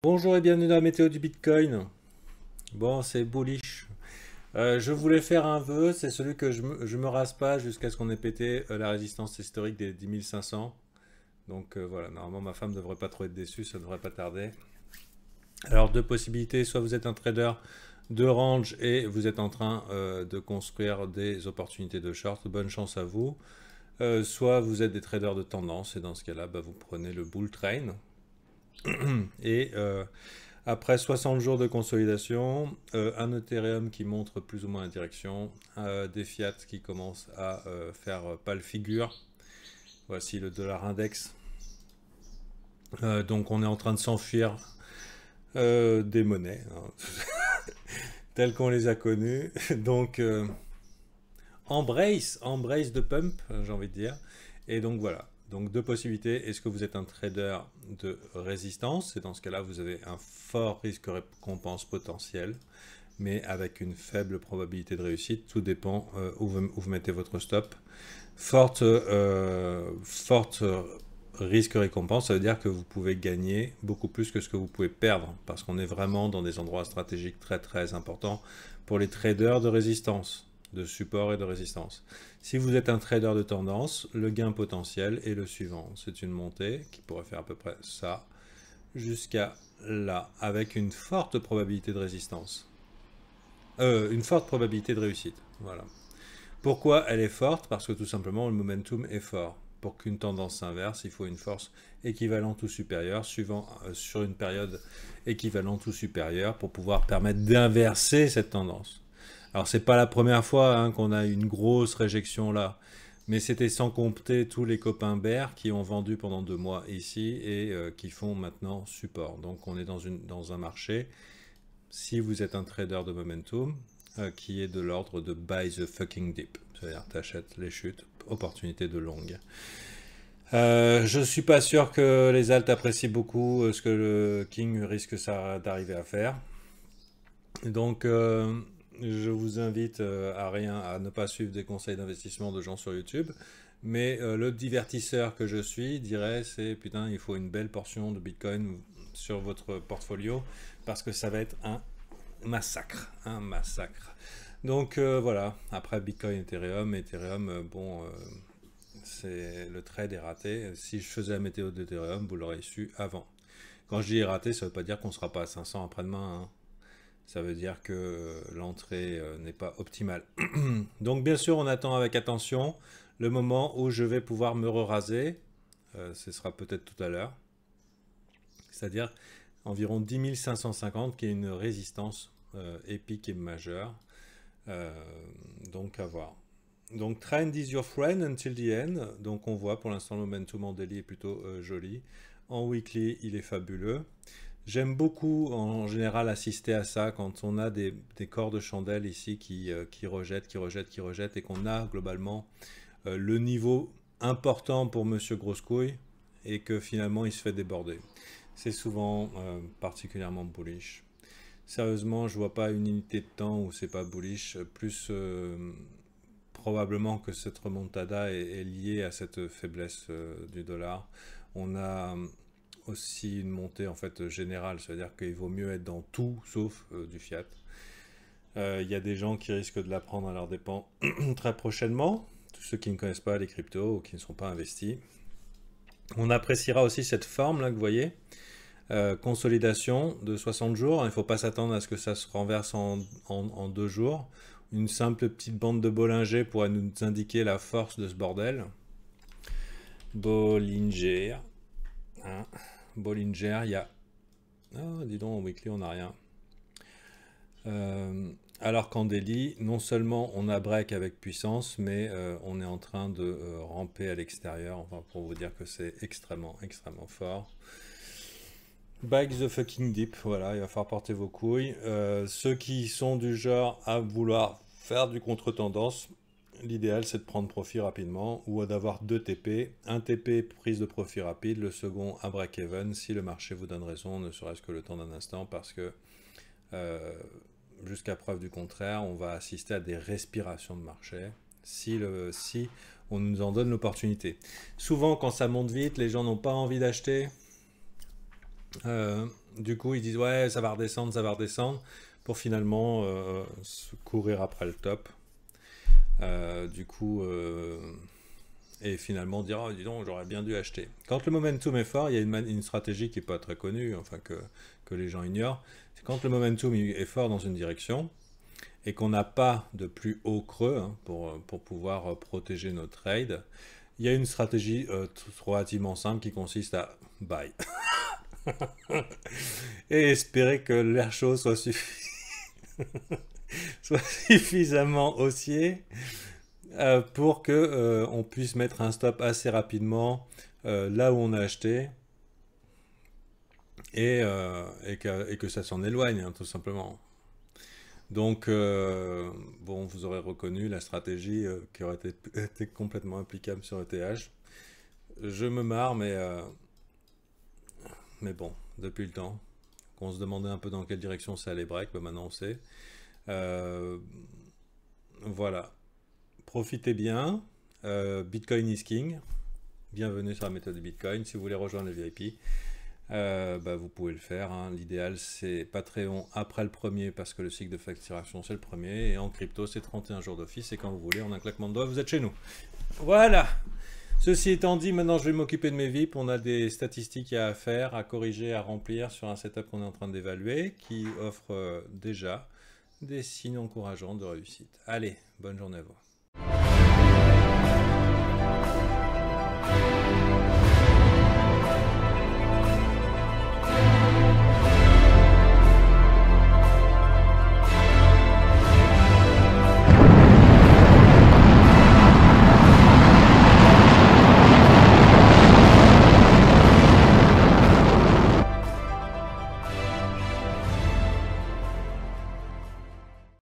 Bonjour et bienvenue dans la météo du Bitcoin. Bon, c'est bullish. Je voulais faire un vœu, c'est celui que je me rase pas jusqu'à ce qu'on ait pété la résistance historique des 10 500. Donc voilà, normalement ma femme devrait pas trop être déçue, ça devrait pas tarder. Alors deux possibilités, soit vous êtes un trader de range et vous êtes en train de construire des opportunités de short, bonne chance à vous. Soit vous êtes des traders de tendance et dans ce cas-là, vous prenez le bull train. Et après 60 jours de consolidation, un Ethereum qui montre plus ou moins la direction, des fiat qui commencent à faire pâle figure. Voici le dollar index. Donc on est en train de s'enfuir des monnaies, hein, telles qu'on les a connues. Donc embrace de pump, j'ai envie de dire. Et donc voilà. Donc deux possibilités. Est-ce que vous êtes un trader de résistance? Et dans ce cas-là, vous avez un fort risque récompense potentiel, mais avec une faible probabilité de réussite. Tout dépend où vous mettez votre stop. Forte risque récompense, ça veut dire que vous pouvez gagner beaucoup plus que ce que vous pouvez perdre, parce qu'on est vraiment dans des endroits stratégiques très très importants pour les traders de résistance, de support et de résistance. Si vous êtes un trader de tendance, le gain potentiel est le suivant. C'est une montée qui pourrait faire à peu près ça jusqu'à là, avec une forte probabilité de résistance. Une forte probabilité de réussite. Voilà. Pourquoi elle est forte? Parce que tout simplement le momentum est fort. Pour qu'une tendance s'inverse, il faut une force équivalente ou supérieure, suivant sur une période équivalente ou supérieure, pour pouvoir permettre d'inverser cette tendance. Alors c'est pas la première fois hein, qu'on a une grosse réjection là, mais c'était sans compter tous les copains bears qui ont vendu pendant 2 mois ici et qui font maintenant support. Donc on est dans un marché, si vous êtes un trader de momentum, qui est de l'ordre de buy the fucking dip. C'est-à-dire t'achètes les chutes, opportunité de longue. Je suis pas sûr que les alts apprécient beaucoup ce que le King risque d'arriver à faire. Donc je vous invite à ne pas suivre des conseils d'investissement de gens sur YouTube. Mais le divertisseur que je suis dirait c'est putain il faut une belle portion de Bitcoin sur votre portfolio parce que ça va être un massacre, un massacre. Donc voilà, après Bitcoin, Ethereum, bon, le trade est raté. Si je faisais la météo d'Ethereum, vous l'aurez su avant. Quand je dis raté, ça ne veut pas dire qu'on ne sera pas à 500 après-demain, hein. Ça veut dire que l'entrée n'est pas optimale. Donc bien sûr, on attend avec attention le moment où je vais pouvoir me raser. Ce sera peut-être tout à l'heure. C'est-à-dire environ 10 550, qui est une résistance épique et majeure. Donc à voir. Donc trend is your friend until the end. Donc on voit pour l'instant le momentum en daily est plutôt joli. En weekly, il est fabuleux. J'aime beaucoup en général assister à ça quand on a des corps de chandelle ici qui rejettent et qu'on a globalement le niveau important pour Monsieur Grosse-Couille et que finalement il se fait déborder. C'est souvent particulièrement bullish. Sérieusement, je vois pas une unité de temps où c'est pas bullish. Plus probablement que cette remontada est liée à cette faiblesse du dollar. On a aussi une montée en fait générale, c'est-à-dire qu'il vaut mieux être dans tout sauf du fiat. Il y a des gens qui risquent de la prendre à leurs dépens très prochainement, tous ceux qui ne connaissent pas les cryptos ou qui ne sont pas investis. On appréciera aussi cette forme là que vous voyez. Consolidation de 60 jours. Il ne faut pas s'attendre à ce que ça se renverse en 2 jours. Une simple petite bande de Bollinger pourrait nous indiquer la force de ce bordel. Bollinger. Hein. Bollinger, il y a... Ah, dis donc, en weekly, on n'a rien. Alors qu'en daily, non seulement on a break avec puissance, mais on est en train de ramper à l'extérieur. Enfin, pour vous dire que c'est extrêmement, extrêmement fort. Bike the fucking dip, voilà, il va falloir porter vos couilles. Ceux qui sont du genre à vouloir faire du contre-tendance, l'idéal c'est de prendre profit rapidement ou d'avoir 2 TP. Un TP prise de profit rapide, le second à break-even si le marché vous donne raison, ne serait-ce que le temps d'un instant, parce que jusqu'à preuve du contraire, on va assister à des respirations de marché si on nous en donne l'opportunité. Souvent quand ça monte vite, les gens n'ont pas envie d'acheter. du coup, ils disent ouais, ça va redescendre, pour finalement courir après le top. Du coup, et finalement dire oh, dis donc, j'aurais bien dû acheter. Quand le momentum est fort, il y a une stratégie qui n'est pas très connue, enfin que les gens ignorent. C'est quand le momentum est fort dans une direction et qu'on n'a pas de plus haut creux hein, pour pouvoir protéger notre trade. Il y a une stratégie relativement simple qui consiste à buy. Et espérer que l'air chaud soit, soit suffisamment haussier pour que on puisse mettre un stop assez rapidement là où on a acheté et que ça s'en éloigne hein, tout simplement. Donc, bon, vous aurez reconnu la stratégie qui aurait été complètement applicable sur ETH. Je me marre, mais bon, depuis le temps, qu'on se demandait un peu dans quelle direction ça allait break, ben maintenant on sait. Voilà. Profitez bien. Bitcoin is king. Bienvenue sur la méthode du Bitcoin. Si vous voulez rejoindre les VIP, bah, vous pouvez le faire. Hein. L'idéal, c'est Patreon après le premier parce que le cycle de facturation, c'est le premier. Et en crypto, c'est 31 jours d'office. Et quand vous voulez, en un claquement de doigts, vous êtes chez nous. Voilà. Ceci étant dit, maintenant, je vais m'occuper de mes VIP. On a des statistiques à faire, à corriger, à remplir sur un setup qu'on est en train d'évaluer qui offre déjà des signes encourageants de réussite. Allez, bonne journée à vous.